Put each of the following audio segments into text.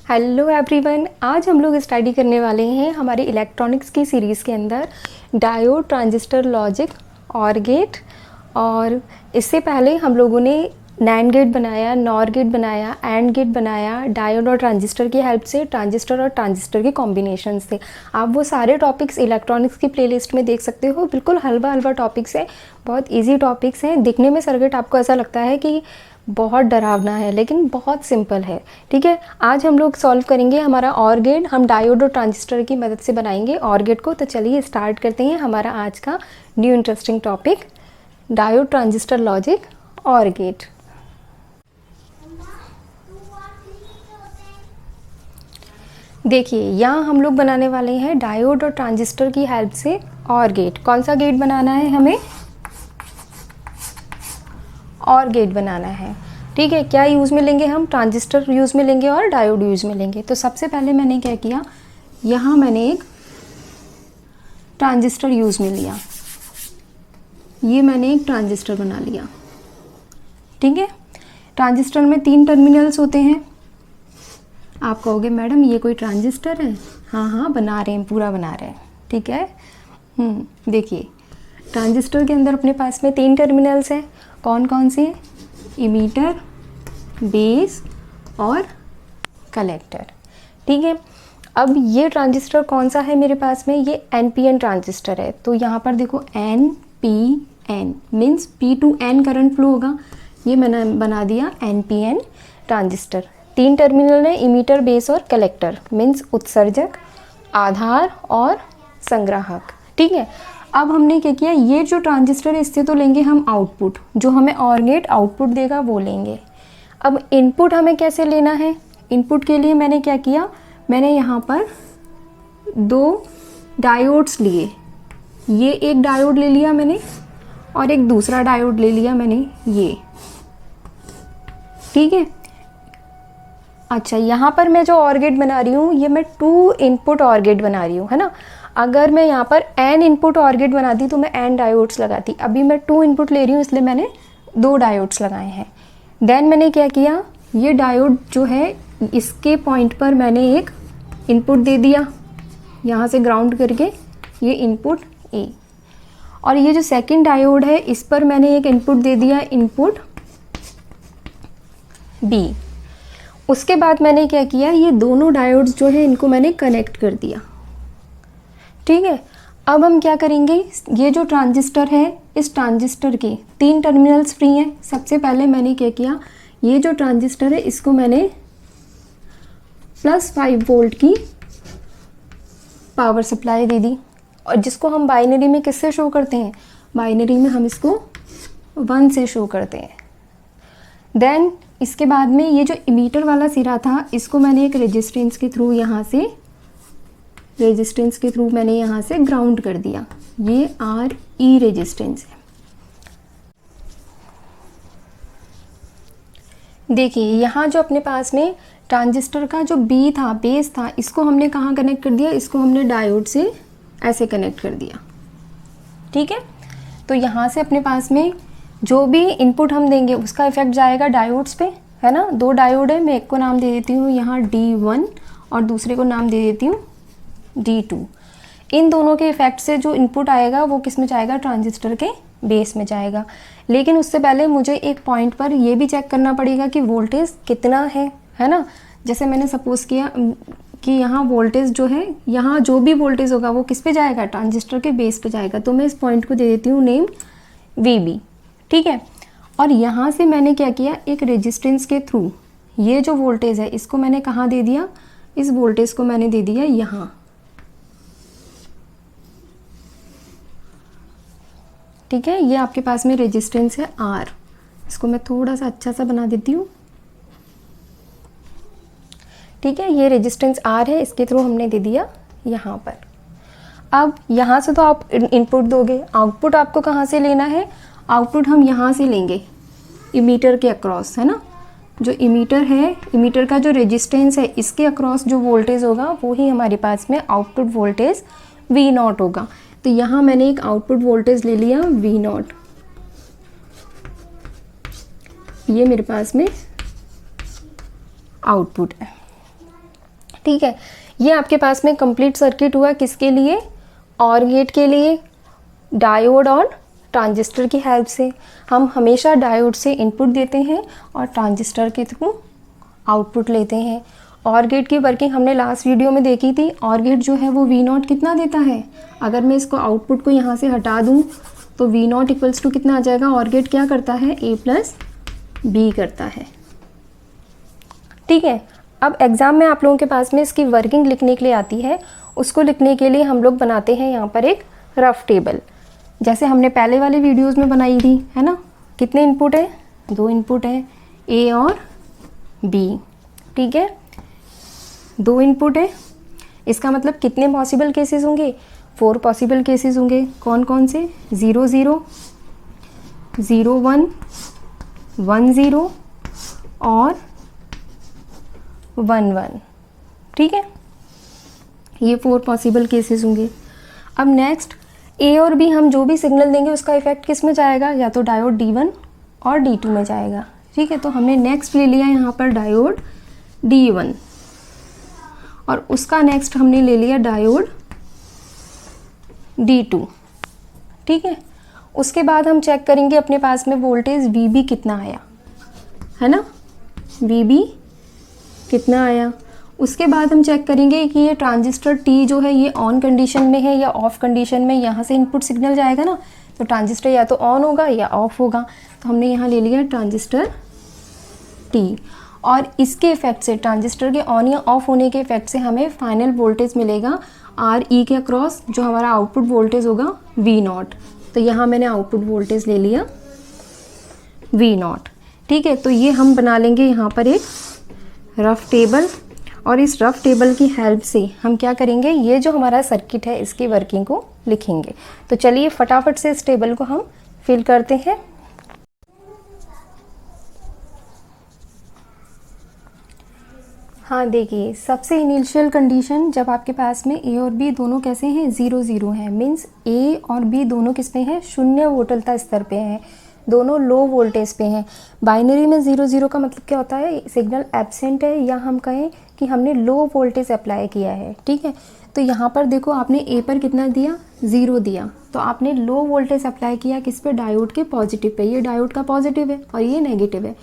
Hello everyone, आज हम लोग स्टडी करने वाले हैं हमारे इलेक्ट्रॉनिक्स की सीरीज़ के अंदर डायोड, ट्रांजिस्टर, लॉजिक, और गेट। और इससे पहले हम लोगों ने नैंड गेट बनाया, नॉर गेट बनाया, एंड गेट बनाया डायोड और ट्रांजिस्टर की हेल्प से, ट्रांजिस्टर और ट्रांजिस्टर के कॉम्बिनेशन से। आप वो सारे टॉपिक्स इलेक्ट्रॉनिक्स की प्लेलिस्ट में देख सकते हो। बिल्कुल हल्वा हल्वा टॉपिक्स है, बहुत ईजी टॉपिक्स हैं। दिखने में सर्किट आपको ऐसा लगता है कि बहुत डरावना है, लेकिन बहुत सिंपल है। ठीक है, आज हम लोग सॉल्व करेंगे हमारा और गेट। हम डायोड और ट्रांजिस्टर की मदद से बनाएंगे और गेट को। तो चलिए स्टार्ट करते हैं हमारा आज का new interesting topic, diode, transistor, logic, और गेट। देखिए, यहाँ हम लोग बनाने वाले हैं डायोड और ट्रांजिस्टर की हेल्प से और गेट। कौन सा गेट बनाना है हमें? और गेट बनाना है। ठीक है, क्या यूज़ में लेंगे हम? ट्रांजिस्टर यूज़ में लेंगे और डायोड यूज़ में लेंगे। तो सबसे पहले मैंने क्या किया, यहाँ मैंने एक ट्रांजिस्टर यूज़ में लिया। ये मैंने एक ट्रांजिस्टर बना लिया। ठीक है, ट्रांजिस्टर में 3 टर्मिनल्स होते हैं। आप कहोगे मैडम ये कोई ट्रांजिस्टर है? हाँ हाँ, बना रहे हैं, पूरा बना रहे हैं। ठीक है, देखिए ट्रांजिस्टर के अंदर अपने पास में 3 टर्मिनल्स हैं। कौन कौन से? इमीटर, बेस और कलेक्टर। ठीक है, अब ये ट्रांजिस्टर कौन सा है मेरे पास में? ये NPN ट्रांजिस्टर है। तो यहाँ पर देखो NPN means P to N current flow होगा। ये मैंने बना दिया NPN ट्रांजिस्टर। 3 टर्मिनल है, इमीटर, बेस और कलेक्टर मीन्स उत्सर्जक, आधार और संग्राहक। ठीक है, अब हमने क्या किया, ये जो ट्रांजिस्टर है इससे तो लेंगे हम आउटपुट, जो हमें और गेट आउटपुट देगा वो लेंगे। अब इनपुट हमें कैसे लेना है? इनपुट के लिए मैंने क्या किया, मैंने यहाँ पर 2 डायोड्स लिए। ये एक डायोड ले लिया मैंने और एक दूसरा डायोड ले लिया मैंने, ये। ठीक है, अच्छा, यहाँ पर मैं जो और गेट बना रही हूँ, ये मैं 2 इनपुट और गेट बना रही हूँ, है ना। अगर मैं यहाँ पर n इनपुट और गेट बनाती तो मैं n डायोड्स लगाती। अभी मैं 2 इनपुट ले रही हूँ, इसलिए मैंने 2 डायोड्स लगाए हैं। देन मैंने क्या किया, ये डायोड जो है इसके पॉइंट पर मैंने एक इनपुट दे दिया, यहाँ से ग्राउंड करके, ये इनपुट A। और ये जो सेकेंड डायोड है इस पर मैंने एक इनपुट दे दिया, इनपुट B। उसके बाद मैंने क्या किया, ये दोनों डायोड्स जो है इनको मैंने कनेक्ट कर दिया। ठीक है, अब हम क्या करेंगे, ये जो ट्रांजिस्टर है इस ट्रांजिस्टर के 3 टर्मिनल्स फ्री हैं। सबसे पहले मैंने क्या किया, ये जो ट्रांजिस्टर है इसको मैंने +5 वोल्ट की पावर सप्लाई दे दी। और जिसको हम बाइनरी में किससे शो करते हैं? बाइनरी में हम इसको 1 से शो करते हैं। देन इसके बाद में ये जो इमीटर वाला सिरा था इसको मैंने एक रेजिस्टेंस के थ्रू मैंने यहाँ से ग्राउंड कर दिया। ये RE रेजिस्टेंस है। देखिए, यहाँ जो अपने पास में ट्रांजिस्टर का जो B था, बेस था, इसको हमने कहाँ कनेक्ट कर दिया? इसको हमने डायोड से ऐसे कनेक्ट कर दिया। ठीक है, तो यहाँ से अपने पास में जो भी इनपुट हम देंगे उसका इफेक्ट जाएगा डायोड्स पे, है ना। 2 डायोड है, मैं एक को नाम दे देती हूँ यहाँ D1 और दूसरे को नाम दे देती हूँ D2। इन दोनों के इफेक्ट से जो इनपुट आएगा वो किस में जाएगा? ट्रांजिस्टर के बेस में जाएगा। लेकिन उससे पहले मुझे एक पॉइंट पर ये भी चेक करना पड़ेगा कि वोल्टेज कितना है ना। जैसे मैंने सपोज किया कि यहाँ वोल्टेज जो है, यहाँ जो भी वोल्टेज होगा वो किस पे जाएगा? ट्रांजिस्टर के बेस पे जाएगा। तो मैं इस पॉइंट को दे देती हूँ नेम VB। ठीक है, और यहाँ से मैंने क्या किया, एक रेजिस्टेंस के थ्रू ये जो वोल्टेज है इसको मैंने कहाँ दे दिया? इस वोल्टेज को मैंने दे दिया यहाँ। ठीक है, ये आपके पास में रेजिस्टेंस है R। इसको मैं थोड़ा सा अच्छा सा बना देती हूँ। ठीक है, ये रेजिस्टेंस R है, इसके थ्रू हमने दे दिया यहाँ पर। अब यहाँ से तो आप इनपुट दोगे, आउटपुट आपको कहाँ से लेना है? आउटपुट हम यहाँ से लेंगे, इमीटर के अक्रॉस, है ना। जो इमीटर है, इमीटर का जो रेजिस्टेंस है इसके अक्रॉस जो वोल्टेज होगा वो ही हमारे पास में आउटपुट वोल्टेज V0 होगा। तो यहाँ मैंने एक आउटपुट वोल्टेज ले लिया V0। ये मेरे पास में आउटपुट है। ठीक है, ये आपके पास में कंप्लीट सर्किट हुआ किसके लिए, ऑर गेट के लिए, डायोड और ट्रांजिस्टर की हेल्प से। हम हमेशा डायोड से इनपुट देते हैं और ट्रांजिस्टर के थ्रू आउटपुट लेते हैं। ऑर गेट की वर्किंग हमने लास्ट वीडियो में देखी थी। ऑर गेट जो है वो V0 कितना देता है, अगर मैं इसको आउटपुट को यहाँ से हटा दूँ तो V0 इक्वल्स टू कितना आ जाएगा, ऑर गेट क्या करता है, A प्लस B करता है। ठीक है, अब एग्ज़ाम में आप लोगों के पास में इसकी वर्किंग लिखने के लिए आती है, उसको लिखने के लिए हम लोग बनाते हैं यहाँ पर एक रफ टेबल, जैसे हमने पहले वाले वीडियोस में बनाई थी, है ना। कितने इनपुट है, 2 इनपुट है, A और B। ठीक है, 2 इनपुट है, इसका मतलब कितने पॉसिबल केसेस होंगे, 4 पॉसिबल केसेस होंगे। कौन कौन से, 0 0, 0 1, 1 0 और 1 1। ठीक है, ये 4 पॉसिबल केसेस होंगे। अब नेक्स्ट A और B हम जो भी सिग्नल देंगे उसका इफेक्ट किस में जाएगा, या तो डायोड D1 और D2 में जाएगा। ठीक है, तो हमने नेक्स्ट ले लिया यहाँ पर डायोड D1 और उसका नेक्स्ट हमने ले लिया डायोड D2। ठीक है, उसके बाद हम चेक करेंगे अपने पास में वोल्टेज VB कितना आया, है ना, VB कितना आया। उसके बाद हम चेक करेंगे कि ये ट्रांजिस्टर T जो है ये ऑन कंडीशन में है या ऑफ कंडीशन में। यहाँ से इनपुट सिग्नल जाएगा ना, तो ट्रांजिस्टर या तो ऑन होगा या ऑफ होगा। तो हमने यहाँ ले लिया ट्रांजिस्टर T और इसके इफेक्ट से, ट्रांजिस्टर के ऑन या ऑफ होने के इफेक्ट से हमें फाइनल वोल्टेज मिलेगा RE के अक्रॉस, जो हमारा आउटपुट वोल्टेज होगा V0। तो यहाँ मैंने आउटपुट वोल्टेज ले लिया V0। ठीक है, तो ये हम बना लेंगे यहाँ पर एक रफ टेबल और इस रफ टेबल की हेल्प से हम क्या करेंगे, ये जो हमारा सर्किट है इसकी वर्किंग को लिखेंगे। तो चलिए फटाफट से इस टेबल को हम फिल करते हैं। हाँ देखिए, सबसे इनिशियल कंडीशन जब आपके पास में A और B दोनों कैसे हैं, 0 0 हैं, मीन्स A और B दोनों किस पे हैं, शून्य वोल्टता स्तर पे हैं, दोनों लो वोल्टेज पे हैं। बाइनरी में 0 0 का मतलब क्या होता है, सिग्नल एब्सेंट है या हम कहें कि हमने लो वोल्टेज अप्लाई किया है। ठीक है, तो यहाँ पर देखो आपने A पर कितना दिया, 0 दिया, तो आपने लो वोल्टेज अप्लाई किया किस पे, डायोड के पॉजिटिव पे। ये डायोड का पॉजिटिव है और ये नेगेटिव है,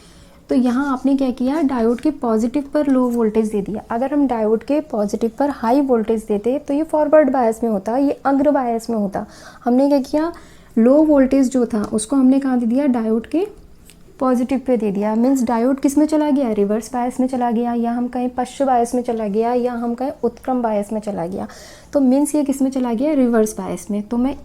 तो यहाँ आपने क्या किया, डायोड के पॉजिटिव पर लो वोल्टेज दे दिया। अगर हम डायोड के पॉजिटिव पर हाई वोल्टेज देते तो ये फॉरवर्ड बायस में होता, ये अग्र बायस में होता। हमने क्या किया, लो वोल्टेज जो था उसको हमने कहाँ दे दिया, डायोड के पॉजिटिव पे दे दिया। मीन्स डायोड किस में चला गया, रिवर्स बायस में चला गया, या हम कहें पश्च बायस में चला गया, या हम कहें उत्क्रम बायस में चला गया। तो मीन्स ये किस में चला गया, रिवर्स बायस में। तो मैं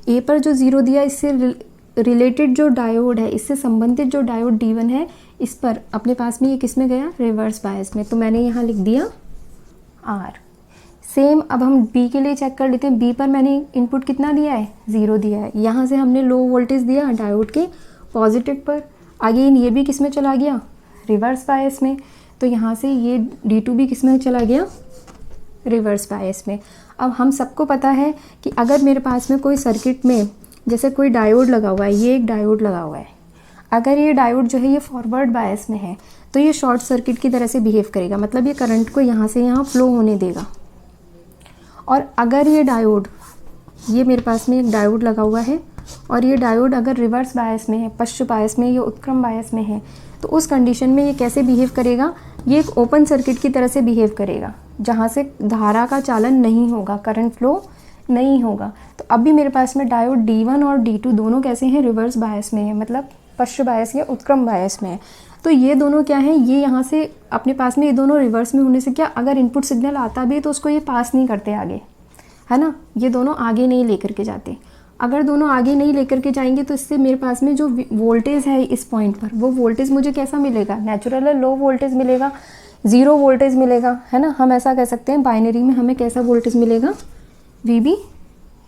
A पर जो 0 दिया, इससे रिलेटेड जो डायोड है, इससे संबंधित जो डायोड D1 है, इस पर अपने पास में ये किस में गया, रिवर्स बायस में। तो मैंने यहाँ लिख दिया R। सेम अब हम B के लिए चेक कर लेते हैं। B पर मैंने इनपुट कितना दिया है, 0 दिया है। यहाँ से हमने लो वोल्टेज दिया डायोड के पॉजिटिव पर। अगेन ये भी किस में चला गया, रिवर्स बायस में। तो यहाँ से ये D2 भी किस में चला गया, रिवर्स बायस में। अब हम सबको पता है कि अगर मेरे पास में कोई सर्किट में जैसे कोई डायोड लगा हुआ है, ये एक डायोड लगा हुआ है, अगर ये डायोड जो है ये फॉरवर्ड बायस में है तो ये शॉर्ट सर्किट की तरह से बिहेव करेगा, मतलब ये करंट को यहाँ से यहाँ फ्लो होने देगा। और अगर ये डायोड, ये मेरे पास में एक डायोड लगा हुआ है और ये डायोड अगर रिवर्स बायस में है, पश्च बायस में या उत्क्रम बायस में है, तो उस कंडीशन में ये कैसे बिहेव करेगा, ये एक ओपन सर्किट की तरह से बिहेव करेगा, जहाँ से धारा का चालन नहीं होगा, करंट फ्लो नहीं होगा। तो अभी मेरे पास में डायोड D1 और D2 दोनों कैसे हैं, रिवर्स बायस में है, मतलब पश्च बायस या उत्क्रम बायस में है। तो ये दोनों क्या है, ये यहाँ से अपने पास में ये दोनों रिवर्स में होने से क्या, अगर इनपुट सिग्नल आता भी है तो उसको ये पास नहीं करते आगे, है ना, ये दोनों आगे नहीं लेकर के जाते। अगर दोनों आगे नहीं लेकर के जाएंगे तो इससे मेरे पास में जो वोल्टेज है इस पॉइंट पर, वो वोल्टेज मुझे कैसा मिलेगा, नेचुरल है, लो वोल्टेज मिलेगा, 0 वोल्टेज मिलेगा, है ना। हम ऐसा कह सकते हैं बाइनरी में हमें कैसा वोल्टेज मिलेगा, VB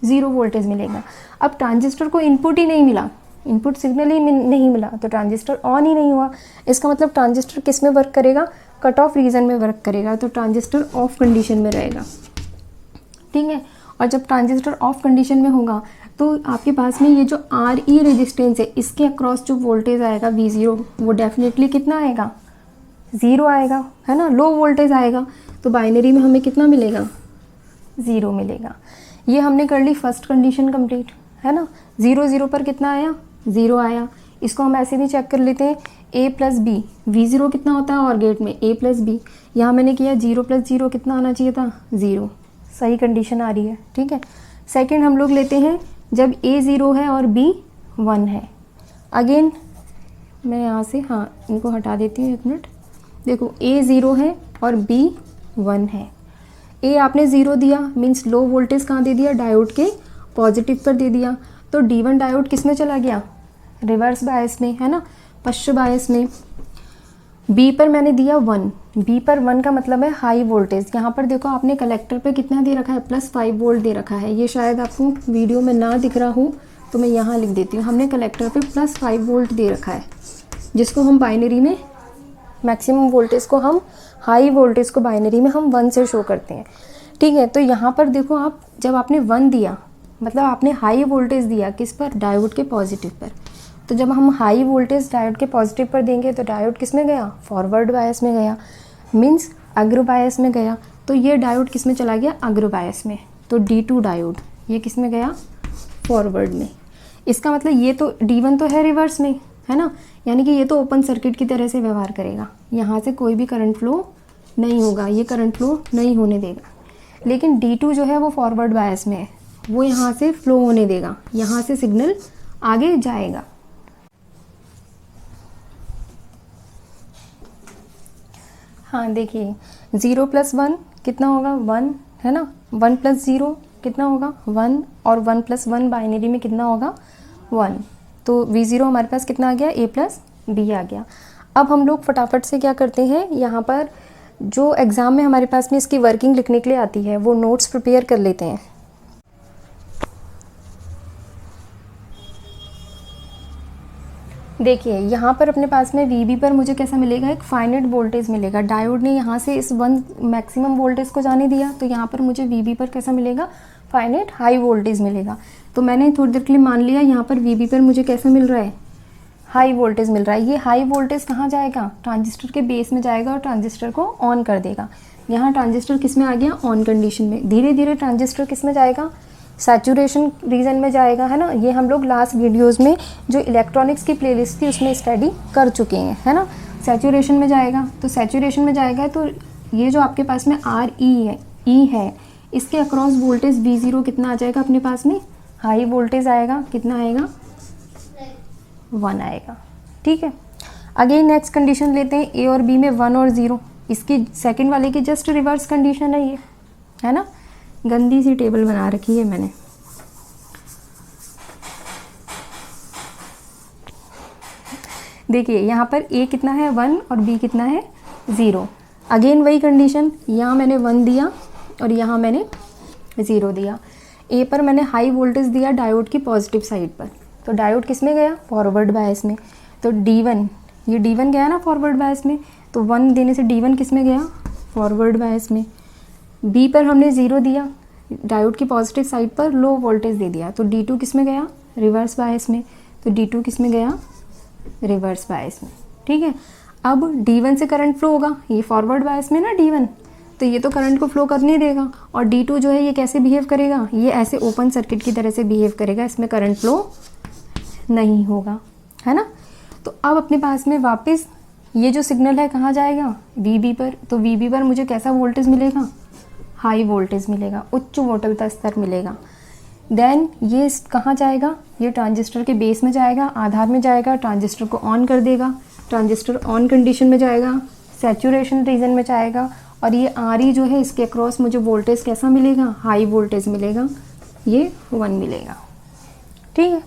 0 वोल्टेज मिलेगा। अब ट्रांजिस्टर को इनपुट ही नहीं मिला, इनपुट सिग्नल ही नहीं मिला, तो ट्रांजिस्टर ऑन ही नहीं हुआ। इसका मतलब ट्रांजिस्टर किस में वर्क करेगा, कट ऑफ रीजन में वर्क करेगा, तो ट्रांजिस्टर ऑफ कंडीशन में रहेगा। ठीक है, और जब ट्रांजिस्टर ऑफ कंडीशन में होगा तो आपके पास में ये जो RE रेजिस्टेंस है, इसके अक्रॉस जो वोल्टेज आएगा V0, वो डेफिनेटली कितना आएगा, ज़ीरो आएगा, है ना, लो वोल्टेज आएगा। तो बाइनरी में हमें कितना मिलेगा, 0 मिलेगा। ये हमने कर ली फर्स्ट कंडीशन कंप्लीट, है ना। 0 0 पर कितना आया, 0 आया। इसको हम ऐसे भी चेक कर लेते हैं, a प्लस बी, V0 कितना होता है और गेट में a प्लस बी। यहाँ मैंने किया 0 प्लस 0 कितना आना चाहिए था, 0। सही कंडीशन आ रही है, ठीक है। सेकंड हम लोग लेते हैं जब a 0 है और b 1 है। अगेन मैं यहाँ से, हाँ, इनको हटा देती हूँ, एक मिनट। देखो a 0 है और b 1 है। a आपने 0 दिया, मीन्स लो वोल्टेज कहाँ दे दिया, डायोड के पॉजिटिव पर दे दिया। तो D1 डायोड किस में चला गया, रिवर्स बायस में, है ना, पश्च बायस में। B पर मैंने दिया 1, B पर 1 का मतलब है हाई वोल्टेज। यहाँ पर देखो आपने कलेक्टर पे कितना दे रखा है, +5 वोल्ट दे रखा है। ये शायद आपको वीडियो में ना दिख रहा हो तो मैं यहाँ लिख देती हूँ। हमने कलेक्टर पे +5 वोल्ट दे रखा है, जिसको हम बाइनरी में मैक्सिमम वोल्टेज को, हम हाई वोल्टेज को बाइनरी में हम 1 से शो करते हैं, ठीक है। तो यहाँ पर देखो आप, जब आपने 1 दिया मतलब आपने हाई वोल्टेज दिया किस पर, डायोड के पॉजिटिव पर। तो जब हम हाई वोल्टेज डायोड के पॉजिटिव पर देंगे तो डायोड किस में गया, फॉरवर्ड बायस में गया, मीन्स अग्र बायस में गया। तो ये डायोड किस में चला गया, अग्र बायस में। तो D2 डायोड ये किस में गया, फॉरवर्ड में। इसका मतलब ये तो D1 तो है रिवर्स में, है ना, यानी कि ये तो ओपन सर्किट की तरह से व्यवहार करेगा। यहाँ से कोई भी करंट फ्लो नहीं होगा, ये करंट फ्लो नहीं होने देगा। लेकिन D2 जो है वो फॉरवर्ड बायस में है, वो यहाँ से फ्लो होने देगा, यहाँ से सिग्नल आगे जाएगा। हाँ देखिए, 0 + 1 कितना होगा, 1, है ना। 1 + 0 कितना होगा, 1, और 1 + 1 बाइनरी में कितना होगा, 1। तो V0 हमारे पास कितना आ गया, a प्लस b आ गया। अब हम लोग फटाफट से क्या करते हैं, यहाँ पर जो एग्ज़ाम में हमारे पास में इसकी वर्किंग लिखने के लिए आती है वो नोट्स प्रिपेयर कर लेते हैं। देखिए यहाँ पर अपने पास में VB पर मुझे कैसा मिलेगा, एक फाइनाइट वोल्टेज मिलेगा। डायोड ने यहाँ से इस 1 मैक्सिमम वोल्टेज को जाने दिया, तो यहाँ पर मुझे VB पर कैसा मिलेगा, फाइनाइट हाई वोल्टेज मिलेगा। तो मैंने थोड़ी देर के लिए मान लिया यहाँ पर VB पर मुझे कैसा मिल रहा है, हाई वोल्टेज मिल रहा है। ये हाई वोल्टेज कहाँ जाएगा, ट्रांजिस्टर के बेस में जाएगा और ट्रांजिस्टर को ऑन कर देगा। यहाँ ट्रांजिस्टर किस में आ गया, ऑन कंडीशन में। धीरे धीरे ट्रांजिस्टर किस में जाएगा, सैचुरेशन रीजन में जाएगा, है ना। ये हम लोग लास्ट वीडियोस में जो इलेक्ट्रॉनिक्स की प्लेलिस्ट थी उसमें स्टडी कर चुके हैं, है ना। सैचुरेशन में जाएगा, तो सैचुरेशन में जाएगा तो ये जो आपके पास में RE है, इसके अक्रॉस वोल्टेज V0 कितना आ जाएगा अपने पास में, हाई वोल्टेज आएगा। कितना आएगा, 1 आएगा, ठीक है। अगेन नेक्स्ट कंडीशन लेते हैं, A और B में 1 और 0। इसकी सेकंड वाले की जस्ट रिवर्स कंडीशन है ये, है ना। गंदी सी टेबल बना रखी है मैंने। देखिए यहाँ पर A कितना है, 1, और B कितना है, 0। अगेन वही कंडीशन, यहाँ मैंने 1 दिया और यहाँ मैंने 0 दिया। A पर मैंने हाई वोल्टेज दिया डायोड की पॉजिटिव साइड पर, तो डायोड किस में गया, फॉरवर्ड बायस में। तो D1, ये D1 गया ना फॉरवर्ड बायस में, तो 1 देने से D1 किस में गया, फॉरवर्ड बायस में। B पर हमने 0 दिया, डायोड की पॉजिटिव साइड पर लो वोल्टेज दे दिया, तो D2 किस में गया, रिवर्स बायस में। तो D2 किस में गया, रिवर्स बायस में, ठीक है। अब D1 से करंट फ्लो होगा, ये फॉरवर्ड बायस में ना D1, तो ये तो करंट को फ्लो करने देगा। और D2 जो है ये कैसे बिहेव करेगा, ये ऐसे ओपन सर्किट की तरह से बिहेव करेगा, इसमें करंट फ्लो नहीं होगा, है ना। तो अब अपने पास में वापस ये जो सिग्नल है कहाँ जाएगा, VB पर। तो VB पर मुझे कैसा वोल्टेज मिलेगा, हाई वोल्टेज मिलेगा, उच्च वोल्टेज का स्तर मिलेगा। देन ये कहाँ जाएगा, ये ट्रांजिस्टर के बेस में जाएगा, आधार में जाएगा, ट्रांजिस्टर को ऑन कर देगा। ट्रांजिस्टर ऑन कंडीशन में जाएगा, सैचुरेशन रीजन में जाएगा, और ये RE जो है इसके अक्रॉस मुझे वोल्टेज कैसा मिलेगा, हाई वोल्टेज मिलेगा, ये 1 मिलेगा, ठीक है।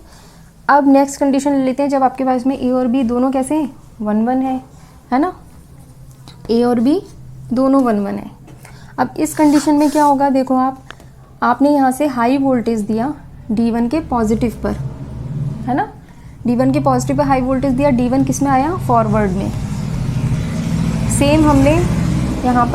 अब नेक्स्ट कंडीशन लेते हैं, जब आपके पास में A और B दोनों कैसे हैं, 1 1 है ना। A और B दोनों 1 1 है। अब इस कंडीशन में क्या होगा, देखो आपने यहाँ से हाई वोल्टेज दिया D1 के पॉजिटिव पर, है ना। D1 के पॉजिटिव पर हाई वोल्टेज दिया, D1 किस में आया, फॉरवर्ड में। सेम हमने यहाँ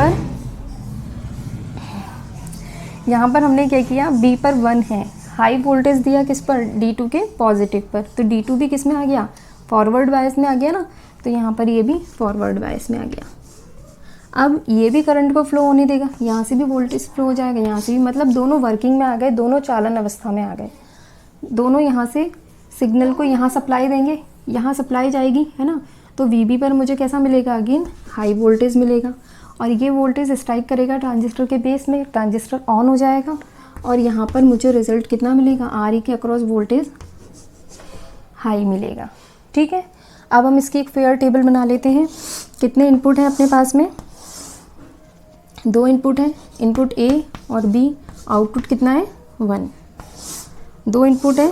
पर हमने क्या किया, B पर 1 है, हाई वोल्टेज दिया किस पर, D2 के पॉजिटिव पर। तो D2 भी किस में आ गया, फॉरवर्ड बायस में आ गया ना, तो यहाँ पर ये भी फॉरवर्ड बायस में आ गया। अब ये भी करंट को फ्लो होने देगा, यहाँ से भी वोल्टेज फ्लो हो जाएगा, यहाँ से भी, मतलब दोनों वर्किंग में आ गए, दोनों चालन अवस्था में आ गए। दोनों यहाँ से सिग्नल को यहाँ सप्लाई देंगे, यहाँ सप्लाई जाएगी, है ना। तो VB पर मुझे कैसा मिलेगा, अगेन हाई वोल्टेज मिलेगा, और ये वोल्टेज स्ट्राइक करेगा ट्रांजिस्टर के बेस में, ट्रांजिस्टर ऑन हो जाएगा, और यहाँ पर मुझे रिजल्ट कितना मिलेगा, RE के अक्रॉस वोल्टेज हाई मिलेगा। ठीक है, अब हम इसकी एक फेयर टेबल बना लेते हैं। कितने इनपुट हैं अपने पास में, 2 इनपुट हैं, इनपुट A और B, आउटपुट कितना है 1। 2 इनपुट है,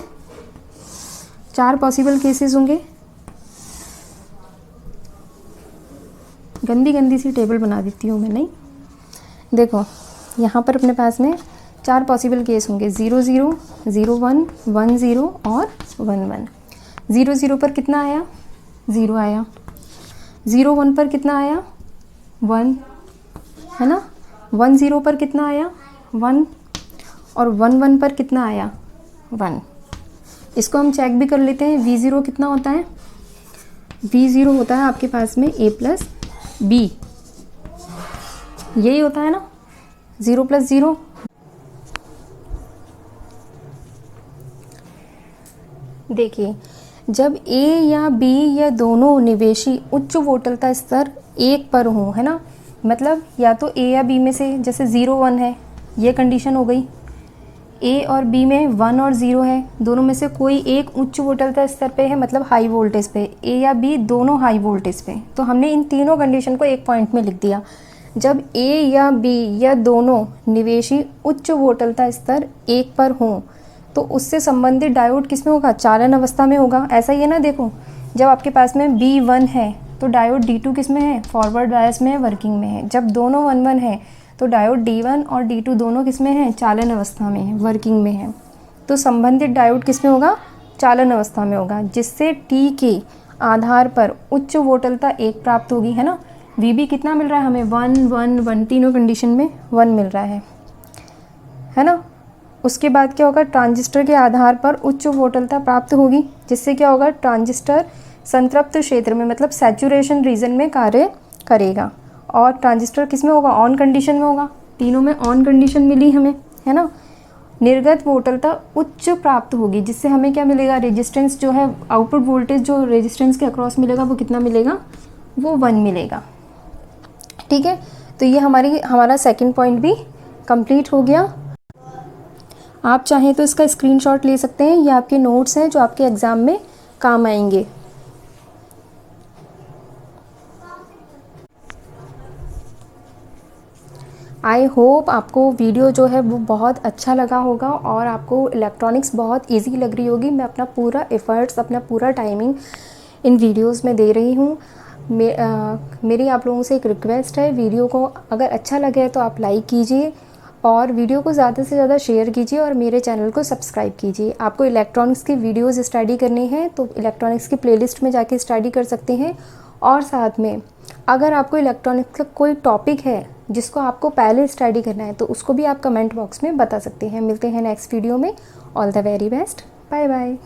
4 पॉसिबल केसेस होंगे। गंदी सी टेबल बना देती हूँ मैं, नहीं, देखो यहाँ पर अपने पास में 4 पॉसिबल केस होंगे, 0 0, 0 1, 1 0 और 1 1। 0 0 पर कितना आया, 0 आया। 0 1 पर कितना आया, 1, है ना। 1 0 पर कितना आया, 1, और 1 1 पर कितना आया, 1। इसको हम चेक भी कर लेते हैं। V0 कितना होता है, V0 होता है आपके पास में A प्लस B, यही होता है ना, 0 प्लस 0। देखिए, जब A या B या दोनों निवेशी उच्च वोल्टता स्तर 1 पर हों, है ना, मतलब या तो A या B में से, जैसे 0 1 है, ये कंडीशन हो गई। A और B में 1 और 0 है, दोनों में से कोई एक उच्च वोल्टता स्तर पे है, मतलब हाई वोल्टेज पे, A या B दोनों हाई वोल्टेज पे। तो हमने इन तीनों कंडीशन को एक पॉइंट में लिख दिया। जब A या B या दोनों निवेशी उच्च वोल्टता स्तर 1 पर हों, तो उससे संबंधित डायोड किस में होगा, चालन अवस्था में होगा। ऐसा ही है ना, देखो जब आपके पास में B1 है तो डायोड D2 किस में है, फॉरवर्ड बायस में है, वर्किंग में है। जब दोनों 1 1 है तो डायोड D1 और D2 दोनों किस में है, चालन अवस्था में है, वर्किंग में है। तो संबंधित डायोड किस में होगा, चालन अवस्था में होगा, जिससे T के आधार पर उच्च वोल्टता 1 प्राप्त होगी, है ना। VB कितना मिल रहा है हमें, 1 1 1, तीनों कंडीशन में 1 मिल रहा है ना। उसके बाद क्या होगा, ट्रांजिस्टर के आधार पर उच्च वोल्टता प्राप्त होगी, जिससे क्या होगा, ट्रांजिस्टर संतृप्त क्षेत्र में, मतलब सैचुरेशन रीजन में कार्य करेगा, और ट्रांजिस्टर किस में होगा, ऑन कंडीशन में होगा। तीनों में ऑन कंडीशन मिली हमें, है ना। निर्गत वोल्टता उच्च प्राप्त होगी, जिससे हमें क्या मिलेगा, रेजिस्टेंस जो है, आउटपुट वोल्टेज जो रेजिस्टेंस के अक्रॉस मिलेगा वो कितना मिलेगा, वो 1 मिलेगा। ठीक है, तो ये हमारा सेकंड पॉइंट भी कंप्लीट हो गया। आप चाहें तो इसका स्क्रीनशॉट ले सकते हैं, ये आपके नोट्स हैं जो आपके एग्ज़ाम में काम आएंगे। आई होप आपको वीडियो जो है वो बहुत अच्छा लगा होगा और आपको इलेक्ट्रॉनिक्स बहुत इजी लग रही होगी। मैं अपना पूरा एफर्ट्स, अपना पूरा टाइमिंग इन वीडियोस में दे रही हूँ। मेरी आप लोगों से एक रिक्वेस्ट है, वीडियो को अगर अच्छा लगे तो आप लाइक कीजिए और वीडियो को ज़्यादा से ज़्यादा शेयर कीजिए और मेरे चैनल को सब्सक्राइब कीजिए। आपको इलेक्ट्रॉनिक्स की वीडियोस स्टडी करनी है तो इलेक्ट्रॉनिक्स की प्लेलिस्ट में जाके स्टडी कर सकते हैं। और साथ में अगर आपको इलेक्ट्रॉनिक्स का कोई टॉपिक है जिसको आपको पहले स्टडी करना है तो उसको भी आप कमेंट बॉक्स में बता सकते हैं। मिलते हैं नेक्स्ट वीडियो में। All the very best, bye bye.